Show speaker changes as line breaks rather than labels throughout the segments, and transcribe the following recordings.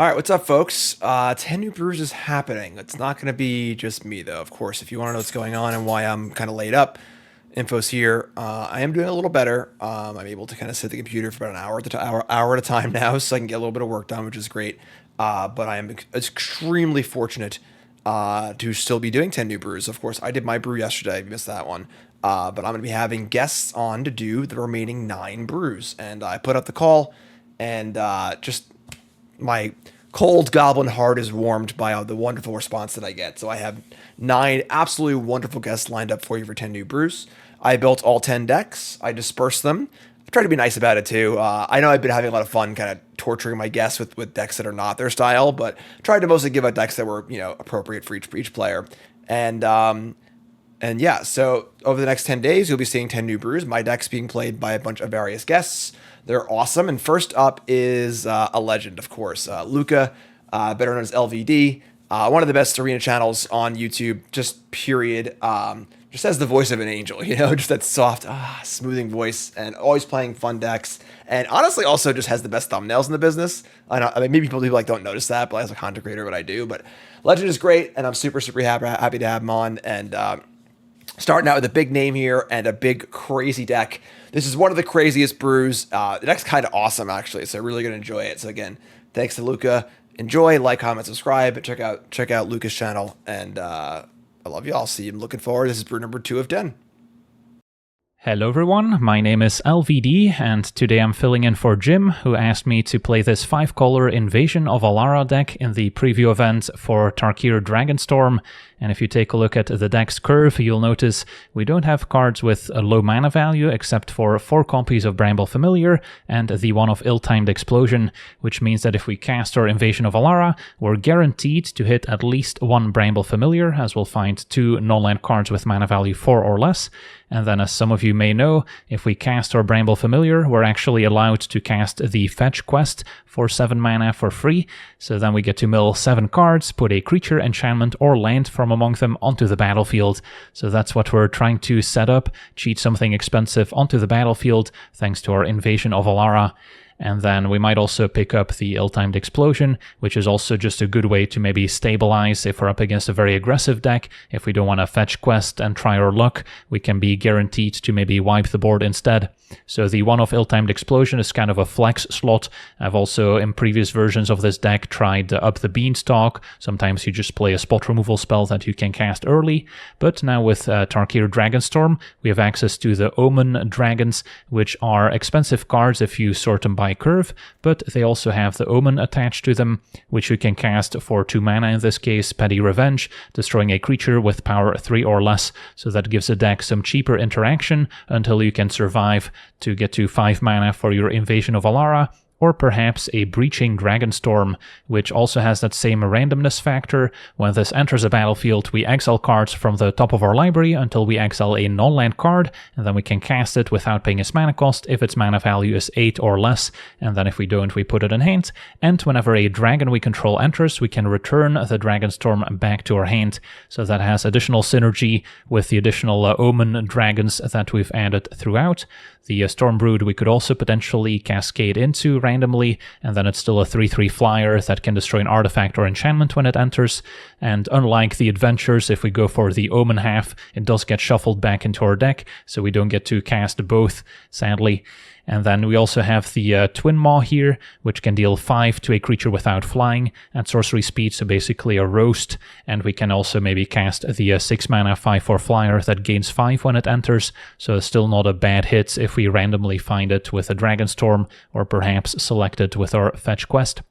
All right, what's up, folks? 10 New Brews is happening. It's not going to be just me, though, of course. If you want to know what's going on and why I'm kind of laid up, info's here. I am doing a little better. I'm able to kind of sit at the computer for about an hour at a time now, so I can get a little bit of work done, which is great. But I am extremely fortunate to still be doing 10 New Brews. Of course, I did my brew yesterday. If you missed that one. But I'm going to be having guests on to do the remaining 9 brews. And I put up the call, and just my cold goblin heart is warmed by the wonderful response that I get. So I have 9 absolutely wonderful guests lined up for you for 10 New Brews. I built all 10 decks. I dispersed them. I tried to be nice about it too. I know I've been having a lot of fun kind of torturing my guests with decks that are not their style, but tried to mostly give out decks that were, appropriate for each player. And yeah, so over the next 10 days, you'll be seeing 10 New Brews. My deck's being played by a bunch of various guests. They're awesome. And first up is a legend, of course. Luca, better known as LVD. One of the best arena channels on YouTube, just period. Just has the voice of an angel, just that soft, smoothing voice, and always playing fun decks. And honestly, also just has the best thumbnails in the business. I mean, maybe people don't notice that, but as a content creator, what I do. But Legend is great, and I'm super, super happy to have him on. And starting out with a big name here and a big crazy deck. This is one of the craziest brews. The deck's kind of awesome, actually, so really going to enjoy it. So again, thanks to Luca. Enjoy, like, comment, subscribe, check out Luca's channel, and I love you all. See you. I'm looking forward. This is brew number 2 of 10.
Hello everyone, my name is LVD, and today I'm filling in for Jim, who asked me to play this 5-color Invasion of Alara deck in the preview event for Tarkir Dragonstorm. And if you take a look at the deck's curve, you'll notice we don't have cards with a low mana value except for 4 copies of Bramble Familiar and the one of Ill-Timed Explosion, which means that if we cast our Invasion of Alara, we're guaranteed to hit at least 1 Bramble Familiar, as we'll find 2 non-land cards with mana value 4 or less. And then, as some of you may know, if we cast our Bramble Familiar, we're actually allowed to cast the Fetch quest for 7 mana for free. So then we get to mill 7 cards, put a creature, enchantment, or land from among them onto the battlefield. So that's what we're trying to set up, cheat something expensive onto the battlefield, thanks to our Invasion of Alara. And then we might also pick up the Ill-Timed Explosion, which is also just a good way to maybe stabilize if we're up against a very aggressive deck. If we don't want to fetch quest and try our luck, we can be guaranteed to maybe wipe the board instead. So the one of Ill-Timed Explosion is kind of a flex slot. I've also, in previous versions of this deck, tried Up the Beanstalk. Sometimes you just play a spot removal spell that you can cast early. But now with Tarkir Dragonstorm, we have access to the Omen Dragons, which are expensive cards if you sort them by curve, but they also have the Omen attached to them, which you can cast for 2 mana in this case, Petty Revenge, destroying a creature with power 3 or less. So that gives the deck some cheaper interaction until you can survive to get to 5 mana for your Invasion of Alara, or perhaps a Breaching Dragonstorm, which also has that same randomness factor. When this enters a battlefield, we exile cards from the top of our library until we exile a non-land card, and then we can cast it without paying its mana cost if its mana value is 8 or less, and then if we don't, we put it in hand. And whenever a dragon we control enters, we can return the Dragonstorm back to our hand. So that has additional synergy with the additional Omen Dragons that we've added throughout. The Stormbrood we could also potentially cascade into randomly, and then it's still a 3/3 flyer that can destroy an artifact or enchantment when it enters. And unlike the adventures, if we go for the Omen half, it does get shuffled back into our deck, so we don't get to cast both, sadly. And then we also have the Twin Maw here, which can deal 5 to a creature without flying at sorcery speed, so basically a roast. And we can also maybe cast the 6 mana 5/4 flyer that gains 5 when it enters, so it's still not a bad hit if we randomly find it with a Dragonstorm, or perhaps select it with our Fetch quest.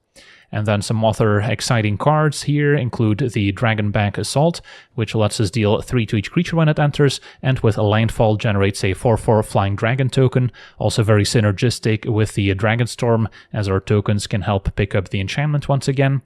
And then some other exciting cards here include the Dragonback Assault, which lets us deal 3 to each creature when it enters, and with a landfall generates a 4/4 Flying Dragon token, also very synergistic with the Dragonstorm, as our tokens can help pick up the enchantment once again.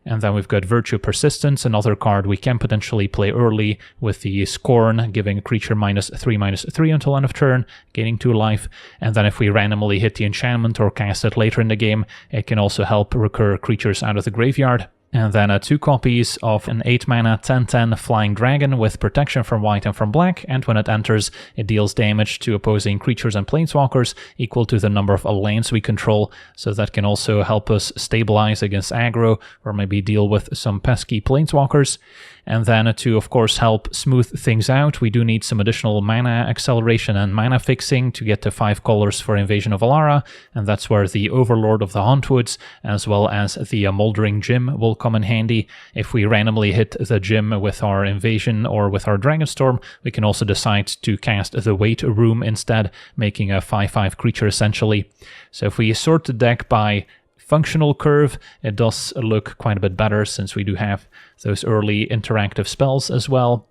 And then we've got Virtue Persistence, another card we can potentially play early with the Scorn, giving a creature -3/-3 until end of turn, gaining 2 life. And then if we randomly hit the enchantment or cast it later in the game, it can also help recur creatures out of the graveyard. And then 2 copies of an 8 mana 10/10 Flying Dragon with protection from white and from black, and when it enters, it deals damage to opposing creatures and planeswalkers equal to the number of lands we control, so that can also help us stabilize against aggro or maybe deal with some pesky planeswalkers. And then to, of course, help smooth things out, we do need some additional mana acceleration and mana fixing to get to 5 colors for Invasion of Alara, and that's where the Overlord of the Hauntwoods, as well as the Moldering Gym, will come in handy. If we randomly hit the Gym with our Invasion or with our Dragonstorm, we can also decide to cast the Wait Room instead, making a 5/5 creature essentially. So if we sort the deck by functional curve, it does look quite a bit better since we do have those early interactive spells as well.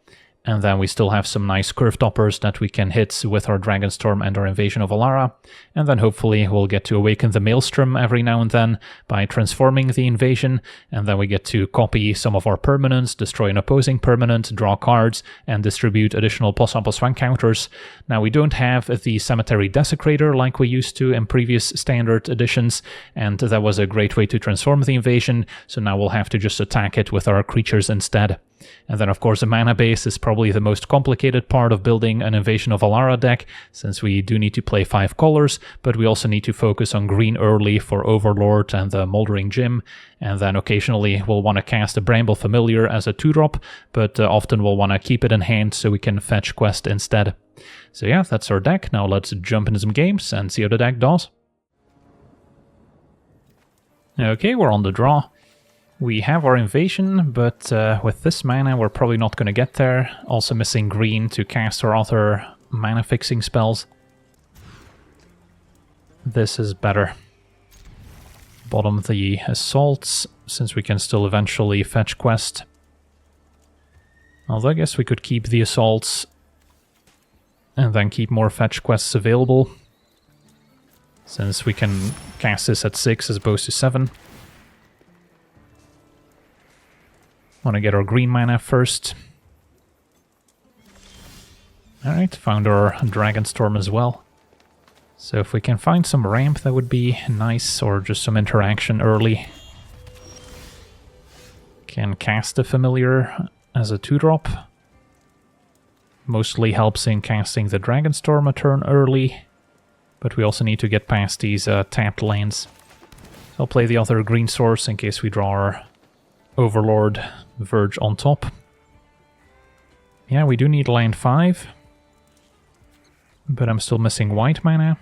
And then we still have some nice curve toppers that we can hit with our Dragonstorm and our Invasion of Alara. And then hopefully we'll get to awaken the Maelstrom every now and then by transforming the Invasion. And then we get to copy some of our permanents, destroy an opposing permanent, draw cards, and distribute additional +1/+1 counters. Now we don't have the Cemetery Desecrator like we used to in previous standard editions, and that was a great way to transform the Invasion, so now we'll have to just attack it with our creatures instead. And then of course the mana base is probably the most complicated part of building an Invasion of Alara deck, since we do need to play 5 colors, but we also need to focus on green early for Overlord and the Moldering Gym, and then occasionally we'll want to cast a Bramble Familiar as a 2-drop, but often we'll want to keep it in hand so we can fetch quest instead. So yeah, that's our deck. Now let's jump into some games and see how the deck does. Okay, we're on the draw. We have our Invasion, but with this mana we're probably not going to get there. Also missing green to cast our other mana fixing spells. This is better. Bottom the Assaults, since we can still eventually fetch quest. Although I guess we could keep the Assaults and then keep more fetch quests available, since we can cast this at 6 as opposed to 7. Want to get our green mana first. Alright, found our Dragonstorm as well. So if we can find some ramp, that would be nice, or just some interaction early. Can cast a Familiar as a 2-drop. Mostly helps in casting the Dragonstorm a turn early, but we also need to get past these tapped lands. So I'll play the other green source in case we draw our Overlord Verge on top. Yeah, we do need land 5, but I'm still missing white mana.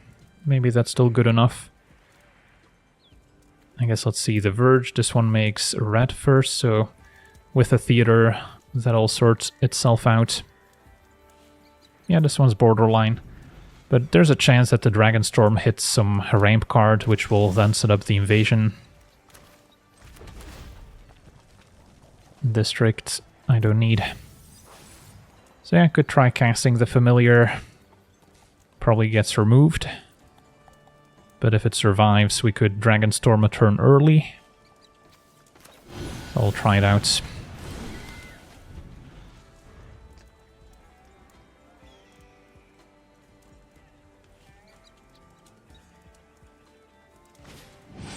Maybe that's still good enough. I guess let's see the Verge. This one makes red first, so with a theater that'll sort itself out. Yeah, this one's borderline, but there's a chance that the Dragonstorm hits some ramp card, which will then set up the Invasion. District I don't need. So yeah, could try casting the Familiar. Probably gets removed. But if it survives, we could Dragonstorm a turn early. I'll try it out.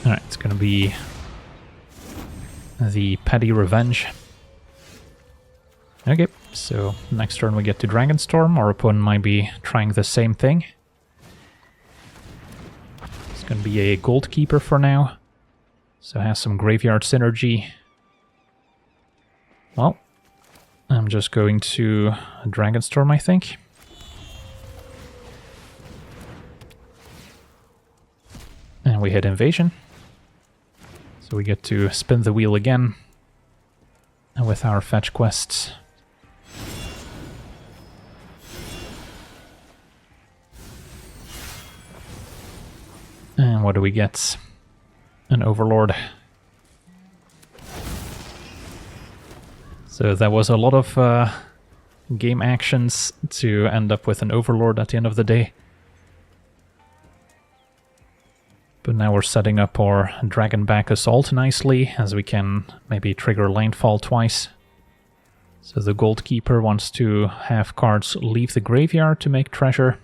Alright, it's gonna be the Petty Revenge. Okay, so next turn we get to Dragonstorm. Our opponent might be trying the same thing. It's going to be a Gold Keeper for now, so has some graveyard synergy. Well, I'm just going to Dragonstorm, I think. And we hit Invasion. So we get to spin the wheel again with our fetch quests. And what do we get? An Overlord. So that was a lot of game actions to end up with an Overlord at the end of the day. But now we're setting up our Dragonback Assault nicely, as we can maybe trigger landfall twice. So the Gold Keeper wants to have cards leave the graveyard to make treasure.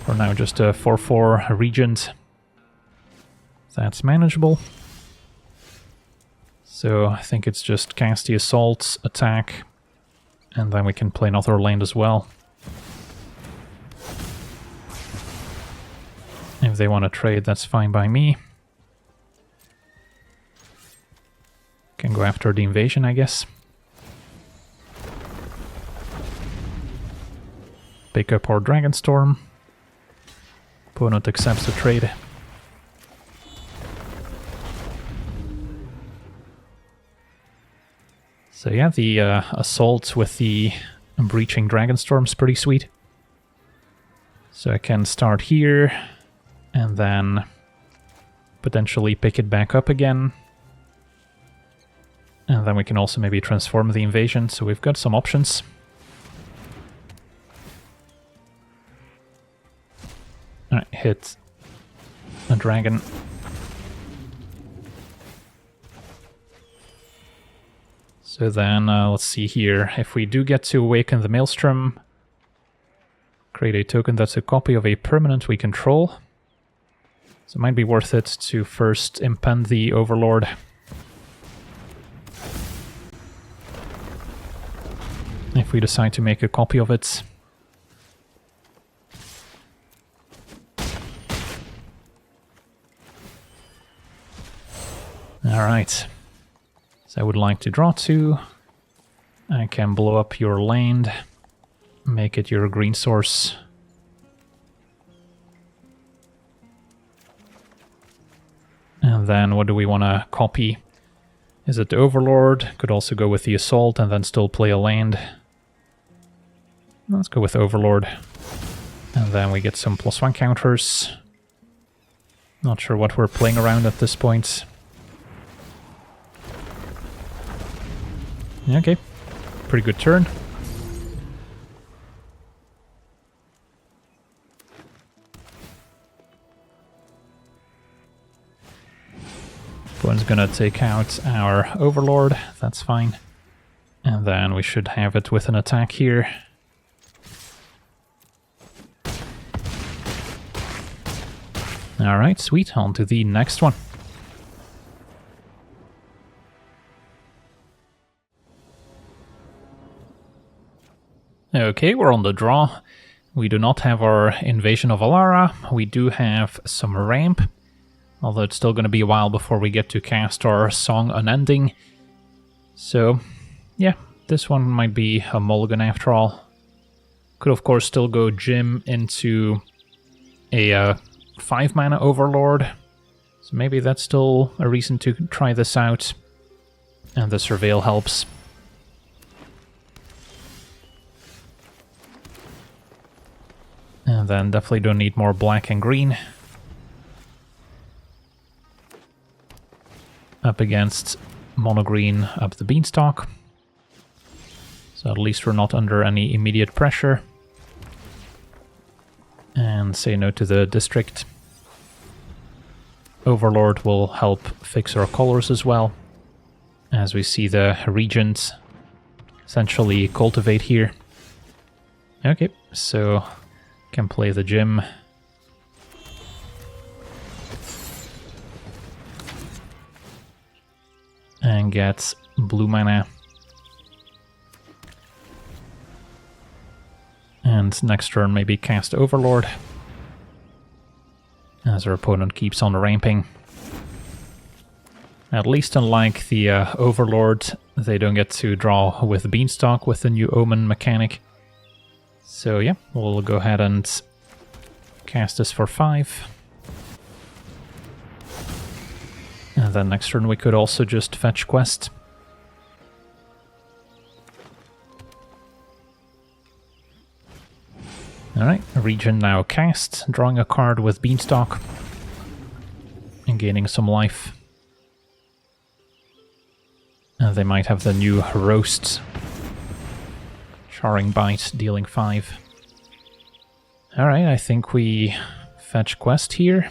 For now, just a 4/4 Regent. That's manageable. So I think it's just cast the Assault, attack, and then we can play another land as well. If they want to trade, that's fine by me. Can go after the invasion, I guess. Pick up our Dragonstorm. Opponent accepts the trade. So yeah, the Assault with the Breaching Dragonstorm is pretty sweet. So I can start here, and then potentially pick it back up again. And then we can also maybe transform the invasion, so we've got some options. Alright, hit a dragon. So then, let's see here. If we do get to awaken the Maelstrom, create a token that's a copy of a permanent we control. So it might be worth it to first impend the Overlord. If we decide to make a copy of it. Alright. So I would like to draw 2. I can blow up your land. Make it your green source. And then what do we want to copy? Is it the Overlord? Could also go with the Assault and then still play a land. Let's go with Overlord. And then we get some +1 counters. Not sure what we're playing around at this point. Okay, pretty good turn. Opponent's gonna take out our Overlord, that's fine. And then we should have it with an attack here. Alright, sweet, on to the next one. Okay, we're on the draw. We do not have our Invasion of Alara. We do have some ramp, although it's still going to be a while before we get to cast our Song Unending. So, yeah, this one might be a mulligan after all. Could of course still go Jim into a 5-mana Overlord. So maybe that's still a reason to try this out. And the Surveil helps. And then definitely don't need more black and green. Up against mono green up the Beanstalk. So at least we're not under any immediate pressure. And say no to the district. Overlord will help fix our colors as well. As we see the Regent essentially cultivate here. Okay, so can play the Gym. And get blue mana. And next turn maybe cast Overlord. As our opponent keeps on ramping. At least unlike the Overlord, they don't get to draw with Beanstalk with the new Omen mechanic. So yeah, we'll go ahead and cast this for 5. And then next turn we could also just fetch quest. Alright, Region now cast, drawing a card with Beanstalk. And gaining some life. And they might have the new Roast. Charring Bite, dealing 5. Alright, I think we fetch quest here.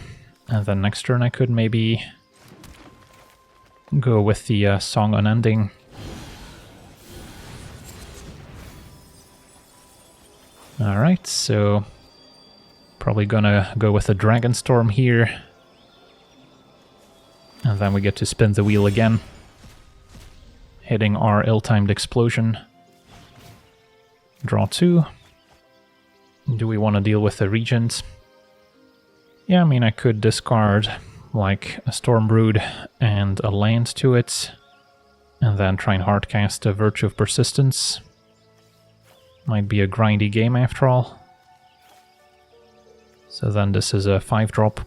And then next turn I could maybe go with the Song Unending. Alright, so probably gonna go with the Dragonstorm here. And then we get to spin the wheel again, hitting our ill-timed explosion. Draw 2. Do we want to deal with the Regent? Yeah, I mean, I could discard like a Stormbrood and a land to it, and then try and hardcast a Virtue of Persistence. Might be a grindy game after all. So then this is a 5-drop.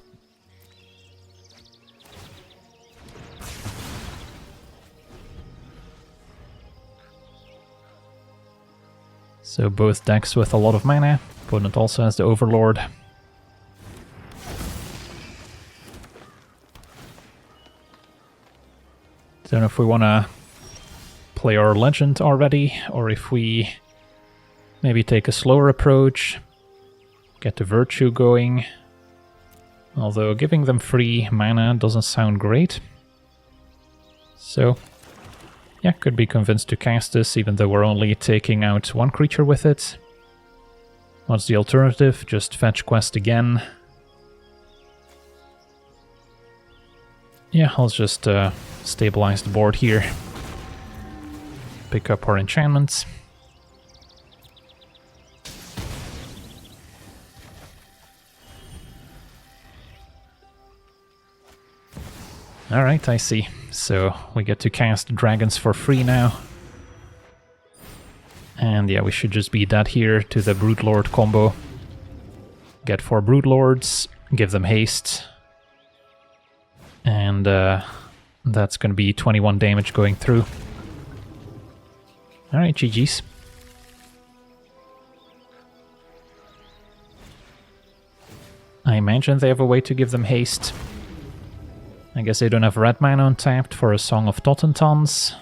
So both decks with a lot of mana. Opponent also has the Overlord. Don't know if we want to play our Legend already, or if we maybe take a slower approach, get the Virtue going. Although giving them free mana doesn't sound great. So, yeah, could be convinced to cast this, even though we're only taking out one creature with it. What's the alternative? Just fetch quest again. Yeah, I'll just stabilize the board here. Pick up our enchantments. Alright, I see. So we get to cast dragons for free now. And yeah, we should just beat that here to the Broodlord combo. Get 4 Broodlords, give them haste. And that's going to be 21 damage going through. Alright, GG's. I imagine they have a way to give them haste. I guess they don't have red mana untapped for a Song of Tottentons.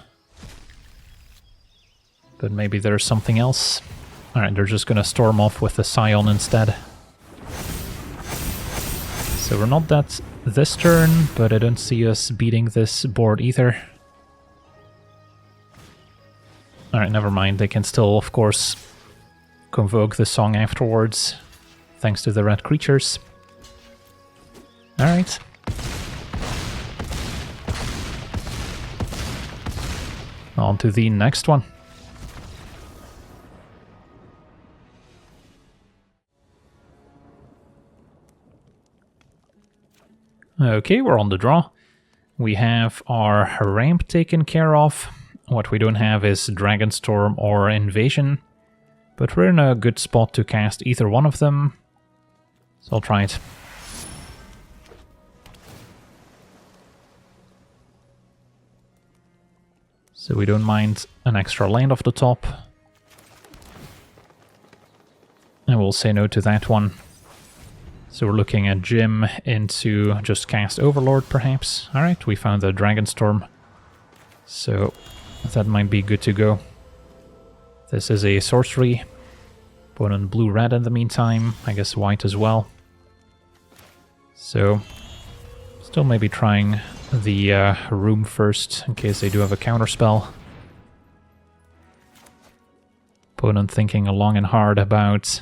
But maybe there's something else. Alright, they're just gonna storm off with the Scion instead. So we're not that this turn, but I don't see us beating this board either. Alright, never mind. They can still, of course, convoke the song afterwards, thanks to the red creatures. Alright. On to the next one. Okay, we're on the draw. We have our ramp taken care of. What we don't have is Dragonstorm or Invasion, but we're in a good spot to cast either one of them, so I'll try it. So we don't mind an extra land off the top. And we'll say no to that one. So we're looking at Jim into just cast Overlord, perhaps. Alright, we found the Dragonstorm. So that might be good to go. This is a sorcery. Opponent blue-red in the meantime. I guess white as well. So still maybe trying the room first, in case they do have a counterspell. Opponent thinking long and hard about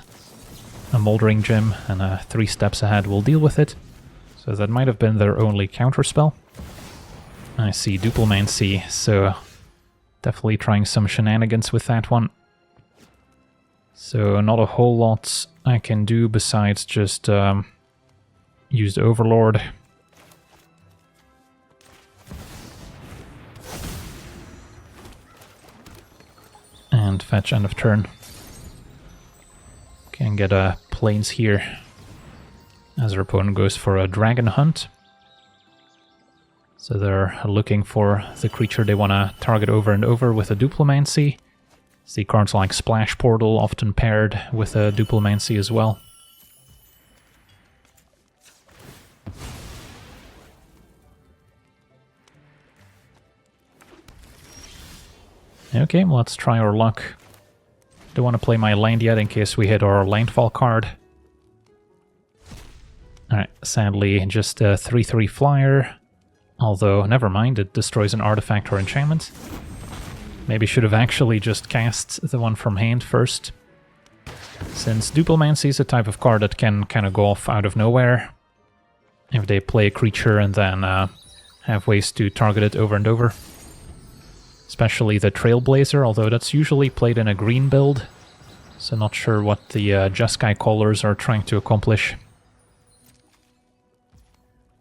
a Moldering Gem, and 3 steps ahead will deal with it. So that might have been their only counterspell. I see Duplimancy, so definitely trying some shenanigans with that one. So not a whole lot I can do besides just use the Overlord. And fetch end of turn. Can get planes here as our opponent goes for a Dragon Hunt. So they're looking for the creature they want to target over and over with a Duplimancy. See cards like Splash Portal often paired with a Duplimancy as well. Okay, let's try our luck. Don't want to play my land yet in case we hit our landfall card. Alright, sadly just a 3/3 flyer. Although, never mind, it destroys an artifact or enchantment. Maybe should have actually just cast the one from hand first. Since Duplimancy is a type of card that can kind of go off out of nowhere. If they play a creature and then have ways to target it over and over. Especially the Trailblazer, although that's usually played in a green build. So not sure what the Jeskai callers are trying to accomplish.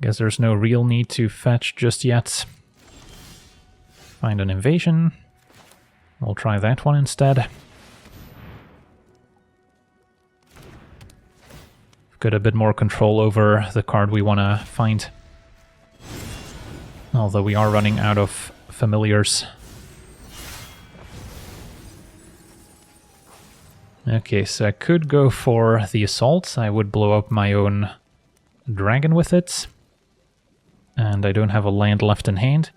Guess there's no real need to fetch just yet. Find an invasion. We'll try that one instead. Got a bit more control over the card we want to find. Although we are running out of familiars. Okay, so I could go for the assault. I would blow up my own dragon with it. And I don't have a land left in hand.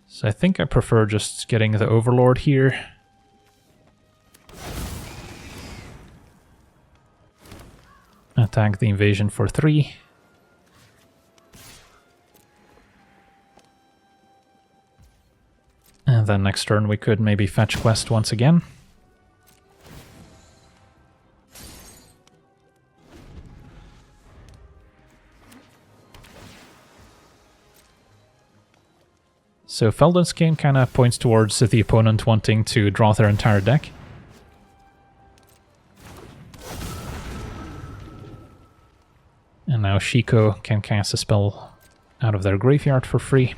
So I think I prefer just getting the Overlord here. Attack the invasion for 3. And then next turn we could maybe fetch quest once again. So Feldon's game kind of points towards the opponent wanting to draw their entire deck. And now Shiko can cast a spell out of their graveyard for free.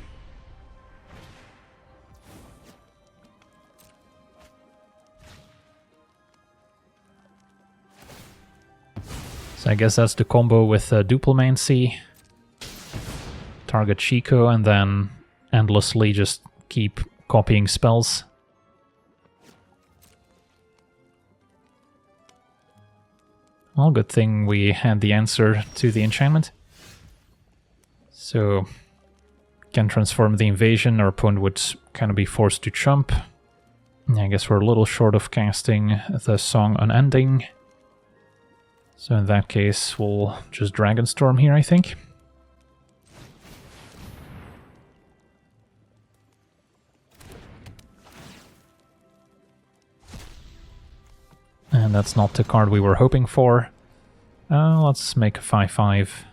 So I guess that's the combo with Duplomancy. Target Shiko and then endlessly just keep copying spells. Well, good thing we had the answer to the enchantment. So, can transform the invasion, our opponent would kind of be forced to chump. I guess we're a little short of casting the Song Unending. So in that case, we'll just Dragonstorm here, I think. And that's not the card we were hoping for. Let's make a 5/5.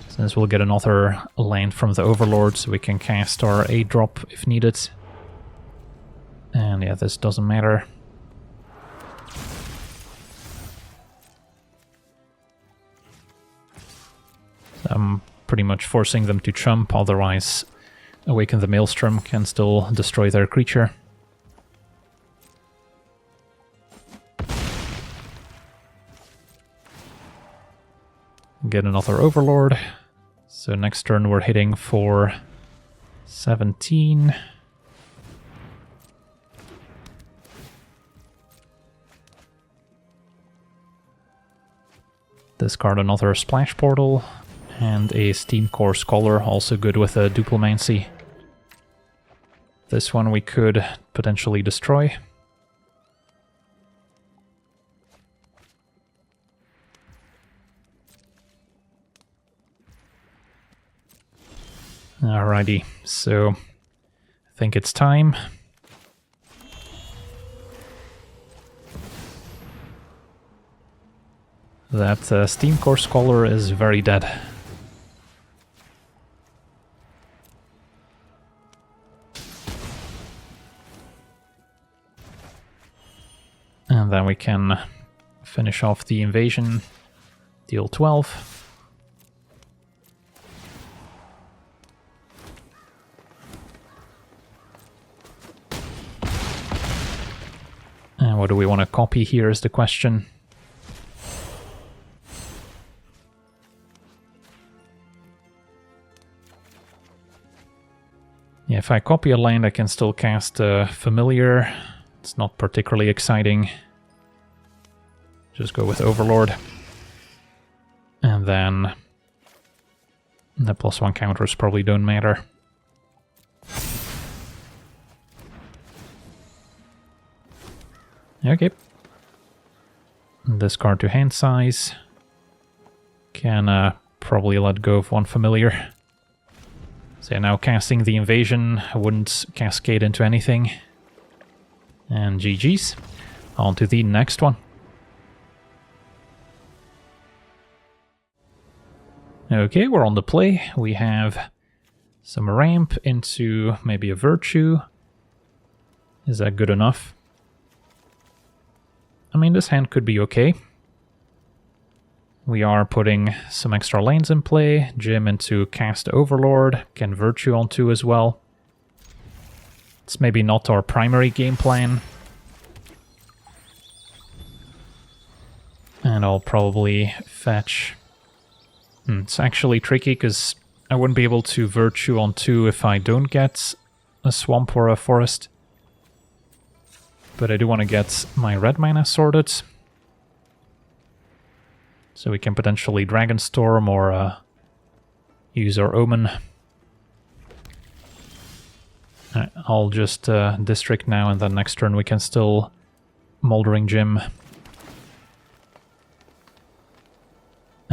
Since we'll get another land from the Overlord, so we can cast our 8-drop if needed. And yeah, this doesn't matter. I'm pretty much forcing them to chump, otherwise Awaken the Maelstrom can still destroy their creature. Get another Overlord. So next turn we're hitting for 17. Discard another Splash Portal. And a Steam Core Scholar, also good with a Duplomancy. This one we could potentially destroy. Alrighty, so I think it's time. That Steam Core Scholar is very dead. And then we can finish off the invasion, deal 12. And what do we want to copy here is the question. Yeah, if I copy a land, I can still cast Familiar. It's not particularly exciting. Just go with Overlord. And then the +1 counters probably don't matter. Okay. Discard to hand size. Can probably let go of one Familiar. So now casting the invasion, I wouldn't cascade into anything. And GG's. On to the next one. Okay, we're on the play. We have some ramp into maybe a virtue. Is that good enough? I mean, this hand could be okay. We are putting some extra lanes in play. Jim into cast Overlord, can virtue on 2 as well. It's maybe not our primary game plan. And I'll probably fetch... It's actually tricky because I wouldn't be able to virtue on 2 if I don't get a swamp or a forest. But I do want to get my red mana sorted. So we can potentially Dragonstorm or use our Omen. I'll just District now, and then next turn we can still Moldering Gym.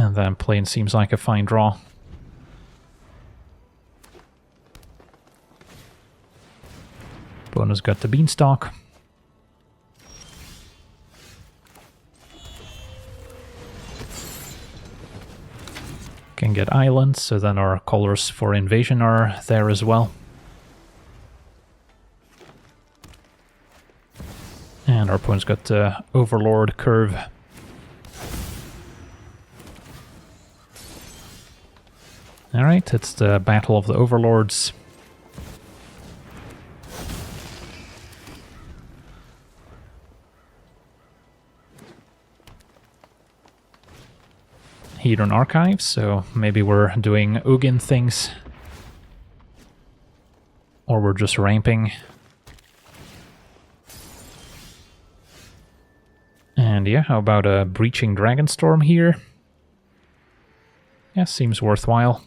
And then Plane seems like a fine draw. Bonus got the Beanstalk. Can get islands, so then our colors for invasion are there as well. And our opponent's got the Overlord curve. Alright, it's the Battle of the Overlords. Hidden Archives, so maybe we're doing Ugin things. Or we're just ramping. And yeah, how about a Breaching Dragonstorm here? Yeah, seems worthwhile.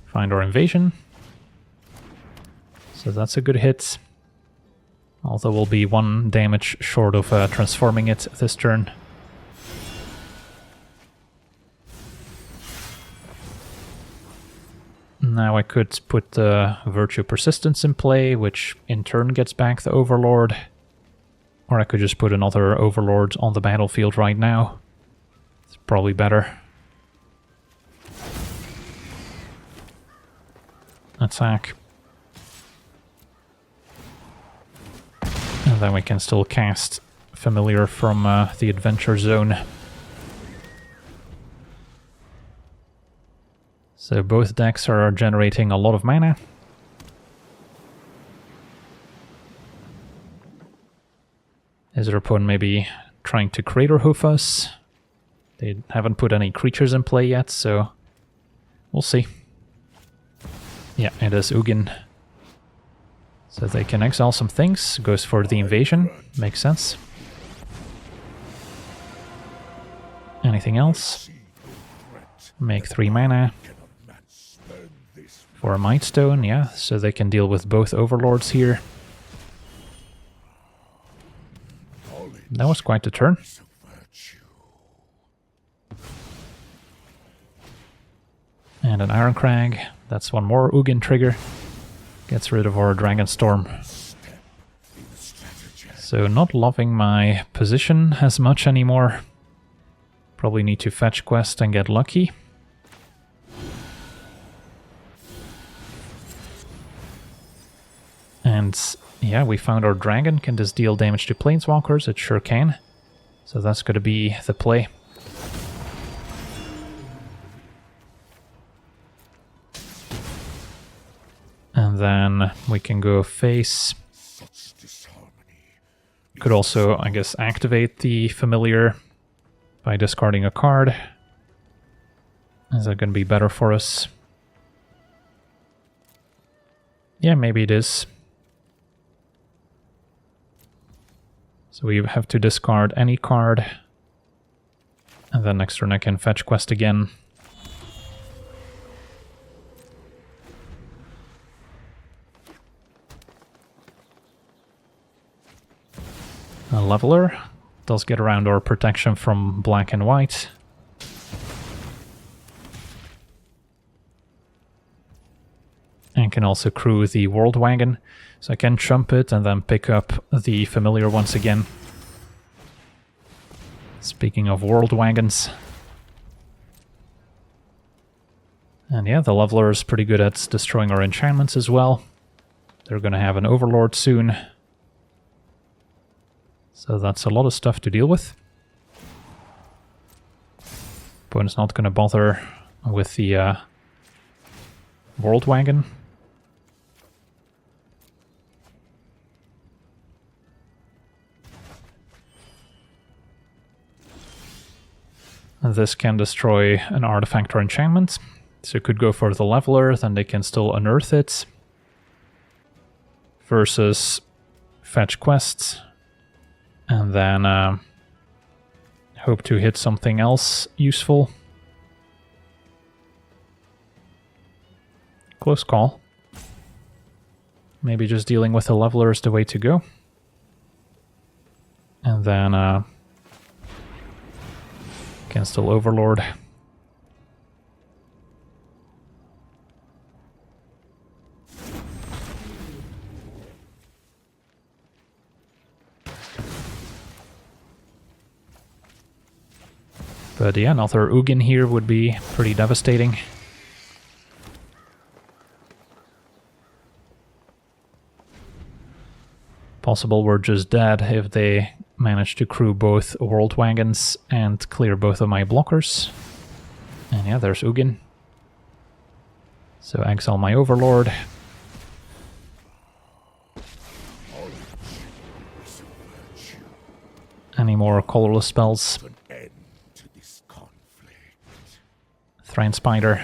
Find our invasion. So that's a good hit. Although we'll be 1 damage short of transforming it this turn. Now I could put the Virtue Persistence in play, which in turn gets back the Overlord. Or I could just put another Overlord on the battlefield right now. It's probably better. Attack. And then we can still cast Familiar from the Adventure Zone. So both decks are generating a lot of mana. Is their opponent maybe trying to Crater Hoof us? They haven't put any creatures in play yet, so we'll see. Yeah, it is Ugin. So they can exile some things, goes for the invasion, makes sense. Anything else? Make 3 mana. For a Might Stone, yeah, so they can deal with both Overlords here. That was quite a turn. And an Iron Crag, that's 1 more Ugin trigger. Gets rid of our Dragonstorm. So not loving my position as much anymore. Probably need to fetch quest and get lucky. And yeah, we found our dragon. Can this deal damage to planeswalkers? It sure can. So that's going to be the play. And then we can go face. Could also, I guess, activate the Familiar by discarding a card. Is that going to be better for us? Yeah, maybe it is. So we have to discard any card. And then next turn I can fetch quest again. A leveler does get around our protection from black and white. And can also crew the World Wagon. So I can chump it and then pick up the Familiar once again. Speaking of world wagons. And yeah, the Leveler is pretty good at destroying our enchantments as well. They're going to have an Overlord soon. So that's a lot of stuff to deal with. Opponent's not going to bother with the World Wagon. And this can destroy an artifact or enchantment. So it could go for the Leveler, then they can still unearth it. Versus fetch quests. And then hope to hit something else useful. Close call. Maybe just dealing with the Leveler is the way to go. And then can still Overlord. But yeah, another Ugin here would be pretty devastating. Possible we're just dead if they manage to crew both World Wagons and clear both of my blockers. And yeah, there's Ugin. So exile my Overlord. Any more colorless spells? Thrain Spider.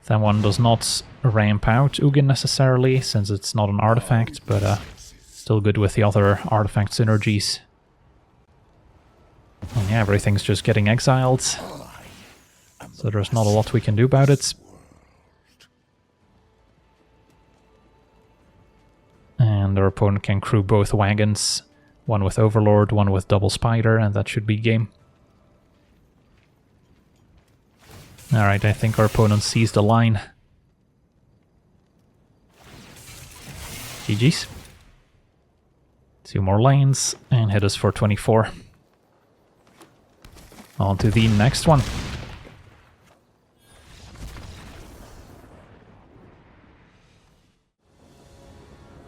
That one does not ramp out Ugin necessarily, since it's not an artifact, but still good with the other artifact synergies. And yeah, everything's just getting exiled, so there's not a lot we can do about it. And our opponent can crew both wagons, one with Overlord, one with Double Spider, and that should be game. Alright, I think our opponent sees the line. GG's. 2 more lanes, and hit us for 24. On to the next one.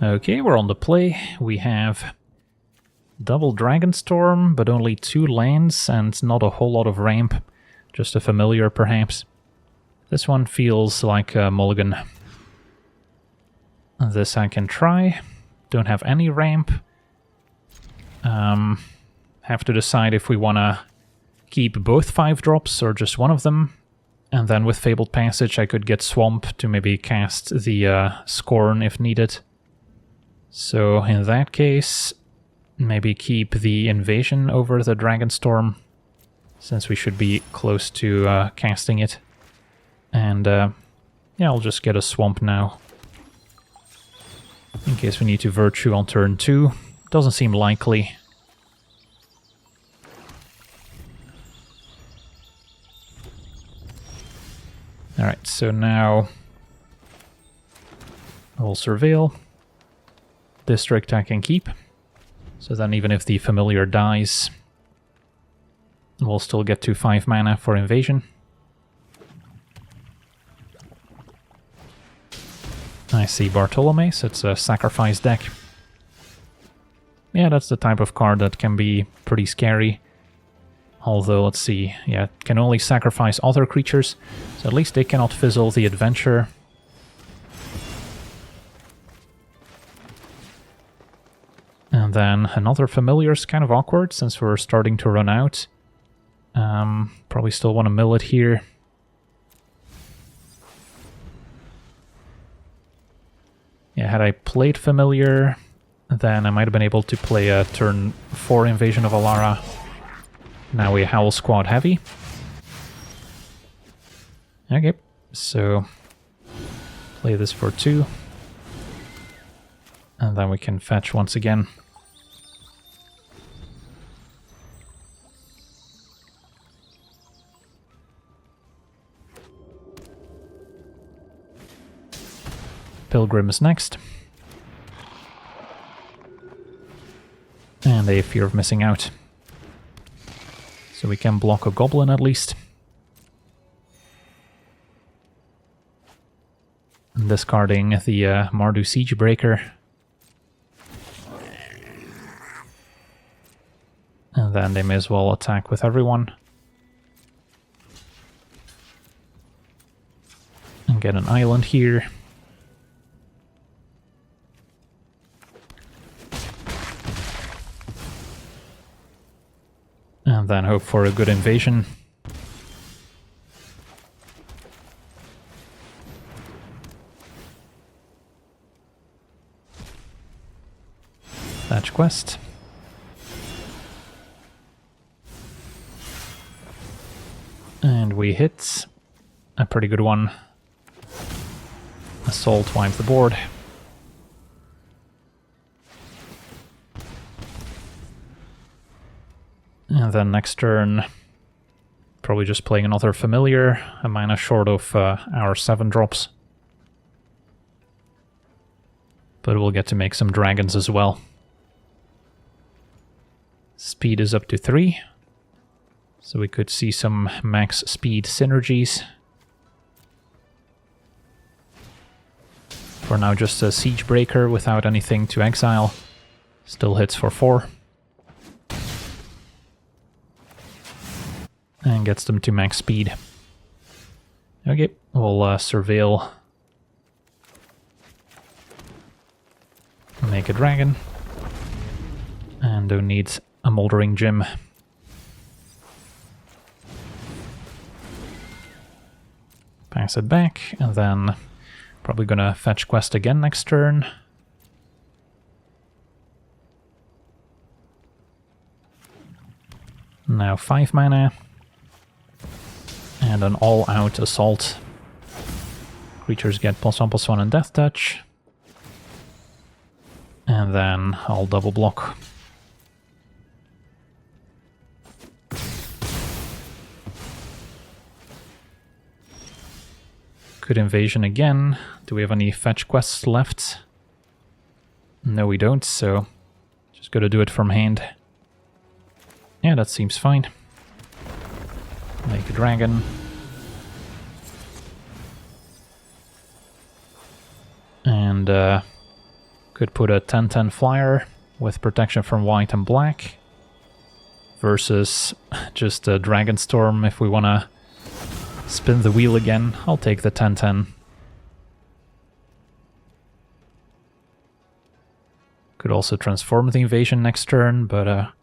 Okay, we're on the play. We have double Dragonstorm, but only 2 lands, and not a whole lot of ramp. Just a familiar, perhaps. This one feels like a mulligan. This I can try. Don't have any ramp. Have to decide if we want to keep both 5-drops or just one of them. And then with Fabled Passage I could get Swamp to maybe cast the Scorn if needed. So in that case, maybe keep the Invasion over the Dragonstorm, since we should be close to casting it. And yeah, I'll just get a Swamp now, in case we need to Virtue on turn 2. Doesn't seem likely. Alright, so now I'll Surveil. District I can keep. So then even if the Familiar dies, we'll still get to 5 mana for Invasion. I see Bartolomeus, it's a sacrifice deck. Yeah, that's the type of card that can be pretty scary. Although, let's see, yeah, it can only sacrifice other creatures, so at least they cannot fizzle the adventure. And then another Familiar is kind of awkward, since we're starting to run out. Probably still want to mill it here. Yeah, had I played Familiar, then I might have been able to play a turn 4 Invasion of Alara. Now we Howl Squad heavy. Okay, so play this for 2. And then we can fetch once again. Pilgrim is next. And a Fear of Missing Out. So we can block a goblin at least. Discarding the Mardu Siegebreaker. And then they may as well attack with everyone. And get an island here. And then hope for a good invasion. Fetch quest. And we hit a pretty good one. Assault wipe the board. And then next turn, probably just playing another familiar, a mana short of our 7 drops. But we'll get to make some dragons as well. Speed is up to 3. So we could see some max speed synergies. For now, just a Siegebreaker without anything to exile. Still hits for 4. And gets them to max speed. Okay, we'll surveil. Make a dragon. And don't need a Moldering Gem. Pass it back, and then probably gonna fetch quest again next turn. Now 5 mana. And an all-out assault. Creatures get +1/+1 and Death Touch. And then I'll double block. Good invasion again. Do we have any fetch quests left? No, we don't, so just gotta do it from hand. Yeah, that seems fine. Make a dragon. And could put a 10/10 flyer with protection from white and black. Versus just a Dragonstorm if we wanna spin the wheel again. I'll take the 10/10. Could also transform the invasion next turn, but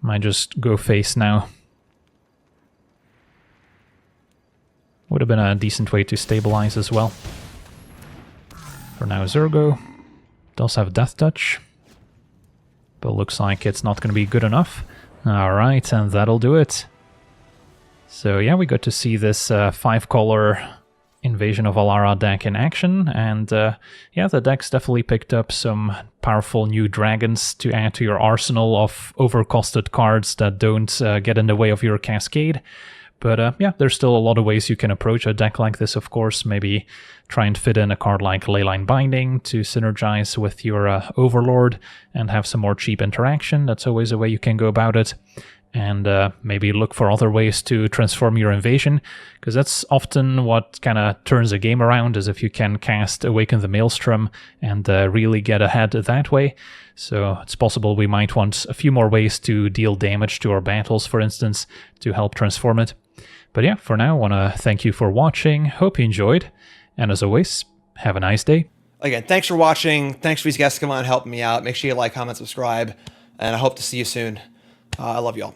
might just go face now. Would have been a decent way to stabilize as well. For now, Zergo does have Death Touch, but looks like it's not going to be good enough. Alright, and that'll do it. So yeah, we got to see this 5-color Invasion of Alara deck in action, and yeah, the deck's definitely picked up some powerful new dragons to add to your arsenal of overcosted cards that don't get in the way of your cascade. But yeah, there's still a lot of ways you can approach a deck like this, of course. Maybe try and fit in a card like Leyline Binding to synergize with your Overlord and have some more cheap interaction. That's always a way you can go about it. And maybe look for other ways to transform your invasion, because that's often what kind of turns a game around, is if you can cast Awaken the Maelstrom and really get ahead that way. So it's possible we might want a few more ways to deal damage to our battles, for instance, to help transform it. But yeah, for now, I want to thank you for watching. Hope you enjoyed. And as always, have a nice day.
Again, thanks for watching. Thanks for these guys coming on and helping me out. Make sure you like, comment, subscribe, and I hope to see you soon. I love you all.